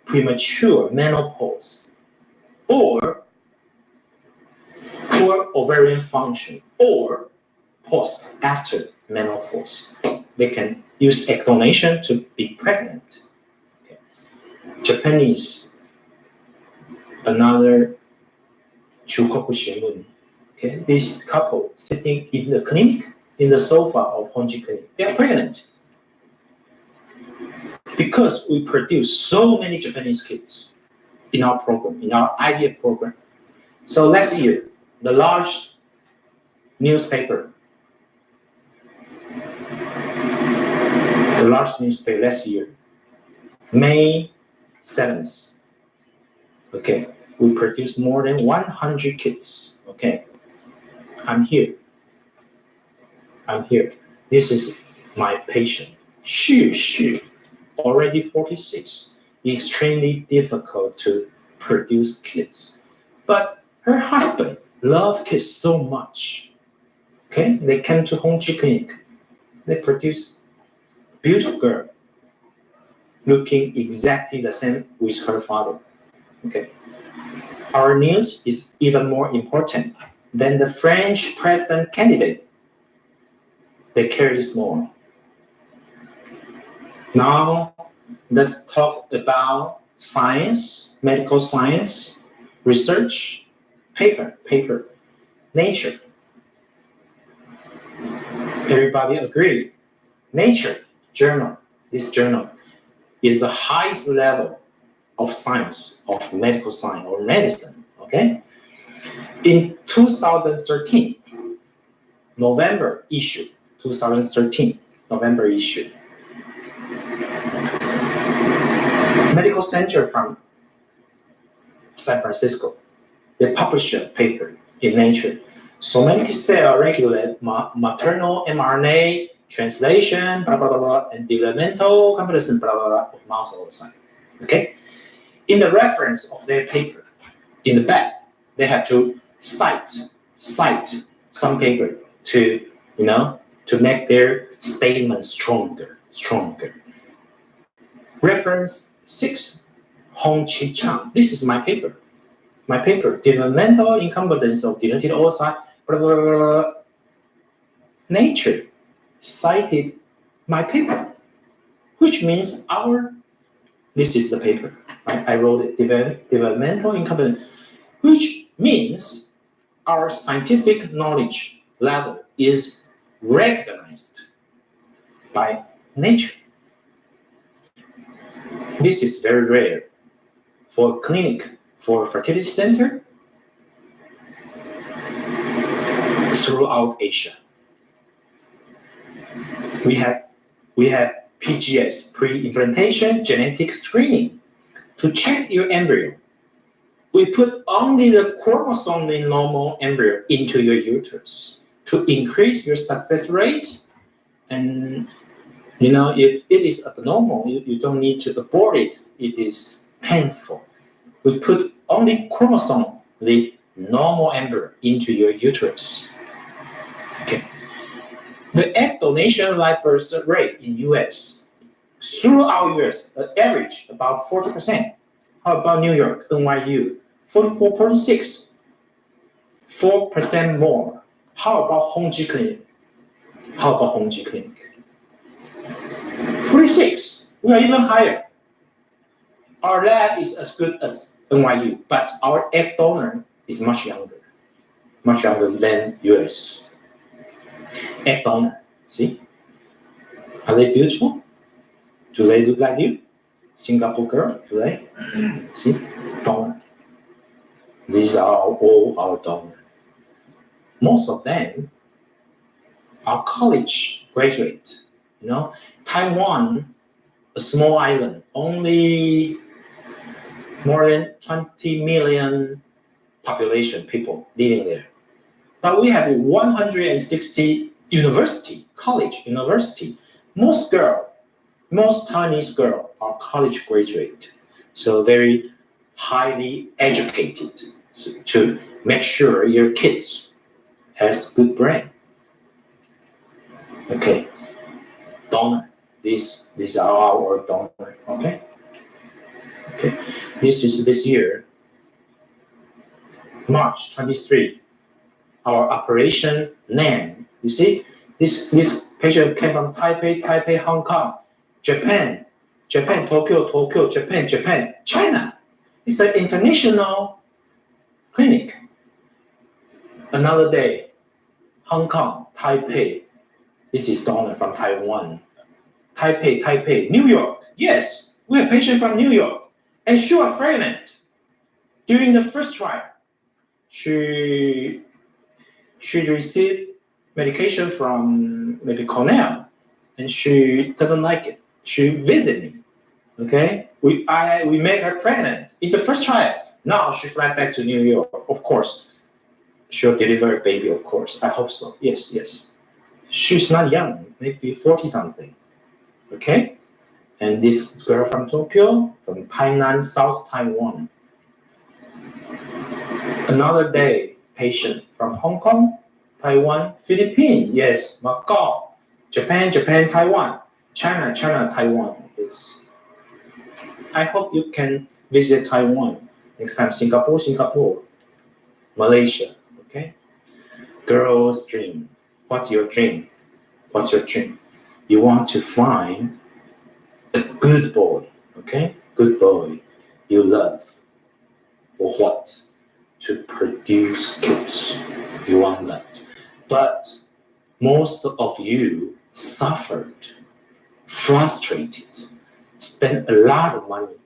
Premature menopause, or poor ovarian function, or after menopause. They can use egg donation to be pregnant. Okay. Japanese, another Shukoku Shimbun. Okay, this couple sitting in the clinic, in the sofa of Honji Clinic, they are pregnant. Because we produce so many Japanese kids in our program, in our IVF program. So last year, the large newspaper last year, May 7th, okay, we produced more than 100 kids, okay. I'm here. This is my patient. She already 46. Extremely difficult to produce kids. But her husband loved kids so much. Okay, they came to Honji Clinic. They produced beautiful girl, looking exactly the same with her father. Okay. Our news is even more important than the French president candidate. They care this more. Now, let's talk about science, medical science, research, paper, Nature. Everybody agree. Nature journal, this journal is the highest level of science, of medical science or medicine, okay? In 2013, November issue, Medical Center from San Francisco, they published a paper in Nature. Somatic cell regulate maternal mRNA translation, blah, blah, blah, blah, and developmental comparison, blah, blah, blah, of mouse oocyte. Okay? In the reference of their paper, in the back, they have to cite some paper to, to make their statement stronger. Reference 6, Honji Chang. This is my paper. Developmental incompetence of denoted oocyte, blah, blah, blah, blah. Nature cited my paper, which means this is the paper. I wrote it, developmental incompetence, which means our scientific knowledge level is recognized by nature. This is very rare for a clinic, for a fertility center throughout Asia. We have PGS, pre-implantation genetic screening, to check your embryo. We put only the chromosomally normal embryo into your uterus to increase your success rate. And if it is abnormal, you don't need to abort it. It is painful. We put only chromosomally normal embryo into your uterus. Okay. The egg donation live birth rate in US, throughout US, the average about 40%. How about New York, NYU? 44.6, 4% more. How about Honji Clinic? 46, we are even higher. Our lab is as good as NYU, but our egg donor is much younger than US. Egg donor, see? Are they beautiful? Do they look like you? Singapore girl, do they? See? Donor. These are all our donors. Most of them are college graduates. Taiwan, a small island, only more than 20 million population, people living there. But we have 160 college university. Most Taiwanese girls are college graduate, so very highly educated to make sure your kids has good brain. Okay, donor. These are our donor. Okay. This is this year, March 23. Our operation name. You see, this patient came from Taipei, Hong Kong, Japan, Tokyo, Japan, China. It's an international clinic. Another day, Hong Kong, Taipei. This is donor from Taiwan. Taipei, New York. Yes, we have a patient from New York, and she was pregnant. During the first trial, she received medication from maybe Cornell, and she doesn't like it. She visited me. Okay, we made her pregnant in the first trial. Now she flies back to New York. Of course, she'll deliver a baby, of course. I hope so. Yes, yes. She's not young, maybe 40 something. Okay? And this girl from Tokyo, from Tainan, South Taiwan. Another day, patient from Hong Kong, Taiwan, Philippines, yes, Macau, Japan, Taiwan, China, Taiwan. Yes. I hope you can visit Taiwan next time. Singapore, Malaysia. Okay. Girl's dream. What's your dream? What's your dream? You want to find a good boy. Okay, good boy you love. For what? To produce kids. You want that. But most of you suffered, frustrated, spent a lot of money.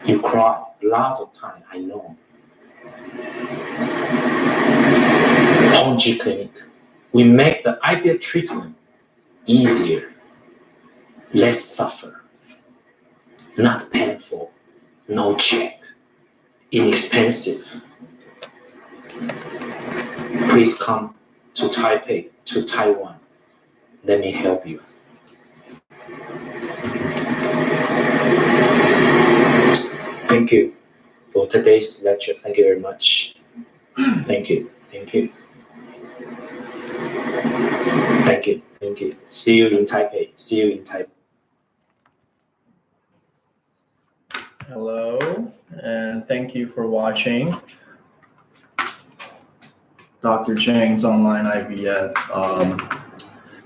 You cry a lot of time, I know. Honji Clinic, we make the IVF treatment easier, less suffer, not painful, no check, inexpensive. Please come to Taipei, to Taiwan. Let me help you. Thank you for today's lecture. Thank you very much. Thank you. Thank you. Thank you. Thank you. See you in Taipei. See you in Taipei. Hello, and thank you for watching Dr. Chang's online IVF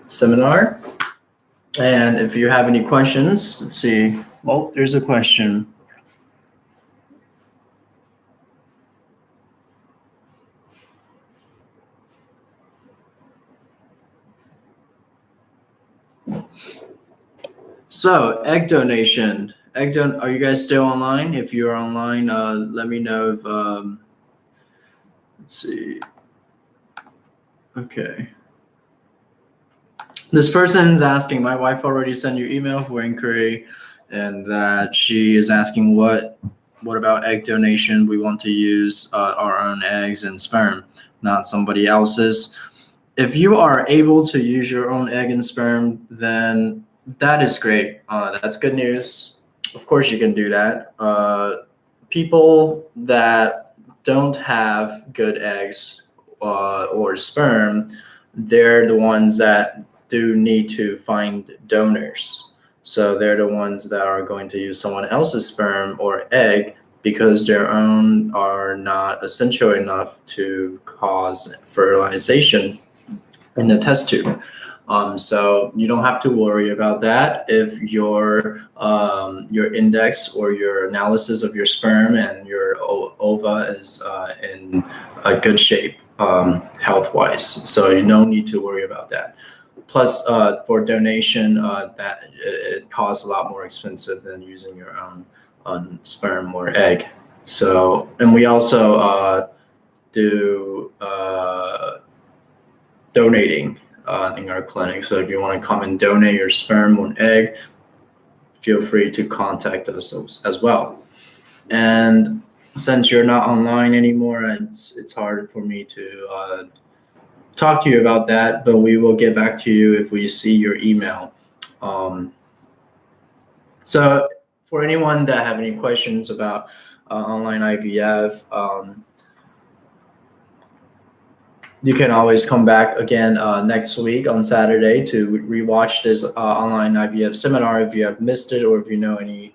seminar. And if you have any questions, let's see. Oh, there's a question. So, egg donation. Are you guys still online? If you're online, let me know if, let's see. Okay. This person is asking, my wife already sent you email for inquiry, and that she is asking what about egg donation? We want to use our own eggs and sperm, not somebody else's. If you are able to use your own egg and sperm, then that is great. That's good news. Of course you can do that. People that don't have good eggs or sperm, they're the ones that do need to find donors. So they're the ones that are going to use someone else's sperm or egg because their own are not essential enough to cause fertilization in the test tube. So you don't have to worry about that if your index or your analysis of your sperm and your ova is in a good shape health-wise. So you don't need to worry about that. Plus, for donation, that it costs a lot more expensive than using your own sperm or egg. So, and we also do donating in our clinic. So if you want to come and donate your sperm or egg, feel free to contact us as well. And since you're not online anymore, it's hard for me to talk to you about that, but we will get back to you if we see your email. So for anyone that have any questions about online IVF, you can always come back again next week on Saturday to rewatch this online IVF seminar if you have missed it, or if you know any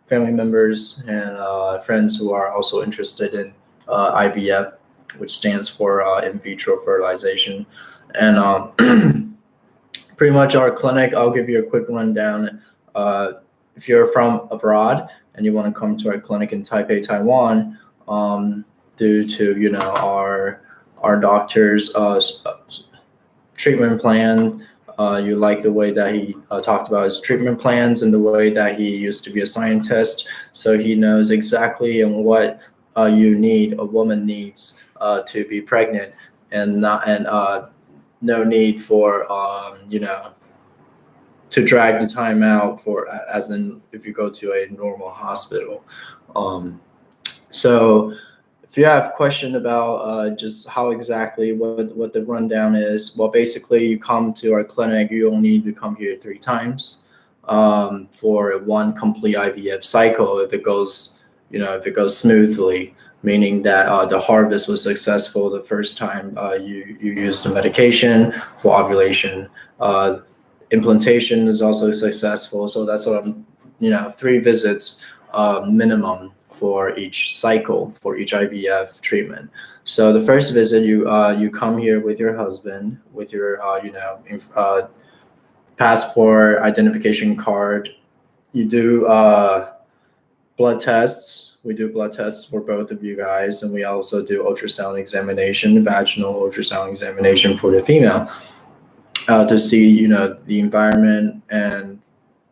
family members and friends who are also interested in IVF, which stands for in vitro fertilization. And pretty much our clinic, I'll give you a quick rundown. If you're from abroad and you want to come to our clinic in Taipei, Taiwan, due to our doctor's treatment plan. You like the way that he talked about his treatment plans and the way that he used to be a scientist. So he knows exactly what a woman needs to be pregnant, and no need for to drag the time out for, as in if you go to a normal hospital. So if you have a question about just how exactly what the rundown is, well, basically you come to our clinic, you only need to come here 3 times for one complete IVF cycle if it goes, if it goes smoothly, meaning that the harvest was successful the first time you use the medication for ovulation. Implantation is also successful, so that's what I'm, 3 visits minimum for each cycle, for each IVF treatment. So the first visit, you come here with your husband, with your passport, identification card. You do blood tests. We do blood tests for both of you guys, and we also do ultrasound examination, vaginal ultrasound examination for the female to see, the environment, and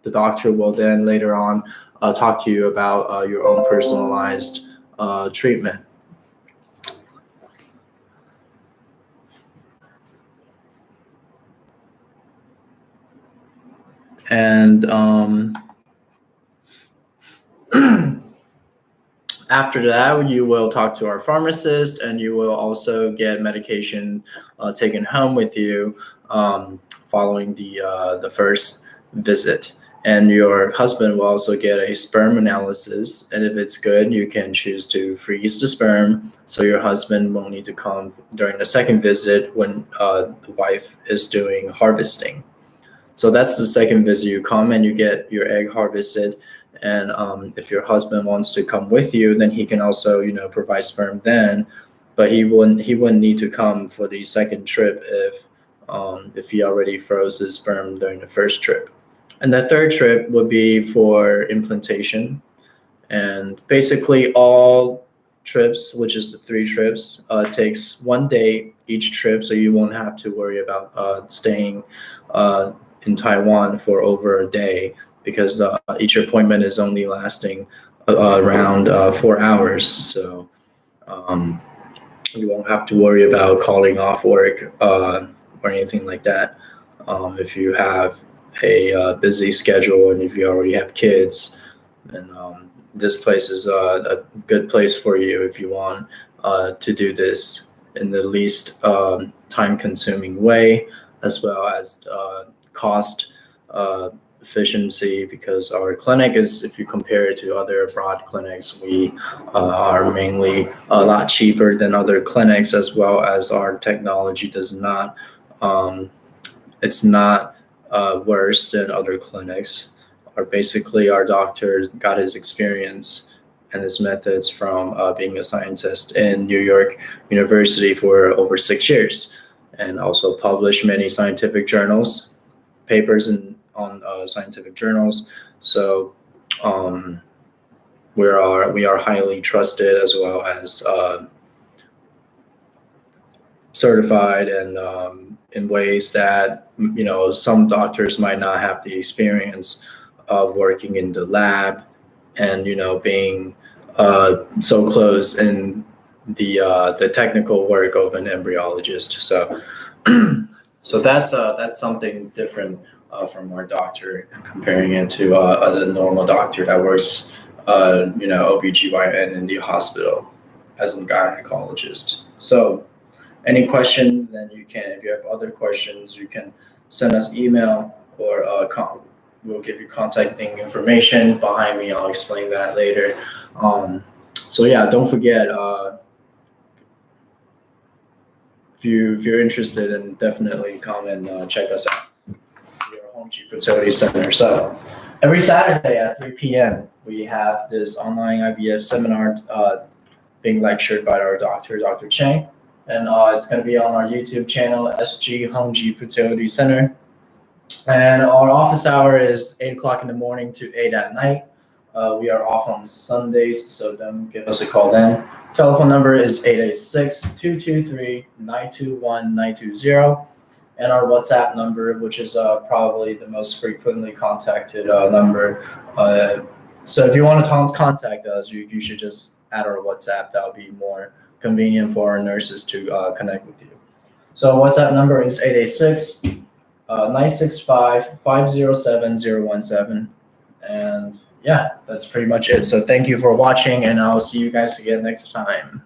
the doctor will then later on talk to you about your own personalized treatment. And after that, you will talk to our pharmacist, and you will also get medication taken home with you following the first visit. And your husband will also get a sperm analysis, and if it's good, you can choose to freeze the sperm, so your husband won't need to come during the second visit when the wife is doing harvesting. So that's the second visit. You come and you get your egg harvested, and if your husband wants to come with you, then he can also, provide sperm then, but he wouldn't need to come for the second trip if he already froze his sperm during the first trip. And the third trip would be for implantation. And basically all trips, which is the 3 trips, takes 1 day each trip, so you won't have to worry about staying in Taiwan for over a day, because each appointment is only lasting around 4 hours. So you won't have to worry about calling off work or anything like that. If you have a busy schedule and if you already have kids, then this place is a good place for you if you want to do this in the least time-consuming way, as well as cost efficiency, because our clinic is, if you compare it to other abroad clinics, we are mainly a lot cheaper than other clinics, as well as our technology does not, it's not worse than other clinics. Basically, our doctor got his experience and his methods from being a scientist in New York University for over 6 years, and also published many scientific journals, papers on scientific journals. So we are highly trusted, as well as certified, and in ways that some doctors might not have the experience of working in the lab, and being so close in the technical work of an embryologist. So so that's something different from our doctor, comparing it to a normal doctor that works OBGYN in the hospital as a gynecologist. So any question, then you can, if you have other questions, you can send us email, or we'll give you contacting information behind me. I'll explain that later. So yeah, don't forget, if you're interested, then definitely come and check us out. We are Honji Fertility Center. So every Saturday at 3 p.m. we have this online IVF seminar being lectured by our doctor, Dr. Chang. And it's going to be on our YouTube channel, SG Honji Fertility Center. And our office hour is 8 o'clock in the morning to 8 at night. We are off on Sundays, so don't give us a call then. Telephone number is 886-223-921-920. And our WhatsApp number, which is probably the most frequently contacted number. So if you want to contact us, you should just add our WhatsApp. That'll be more convenient for our nurses to connect with you. So WhatsApp number is 886-965-507017. And yeah, that's pretty much it. So thank you for watching, and I'll see you guys again next time.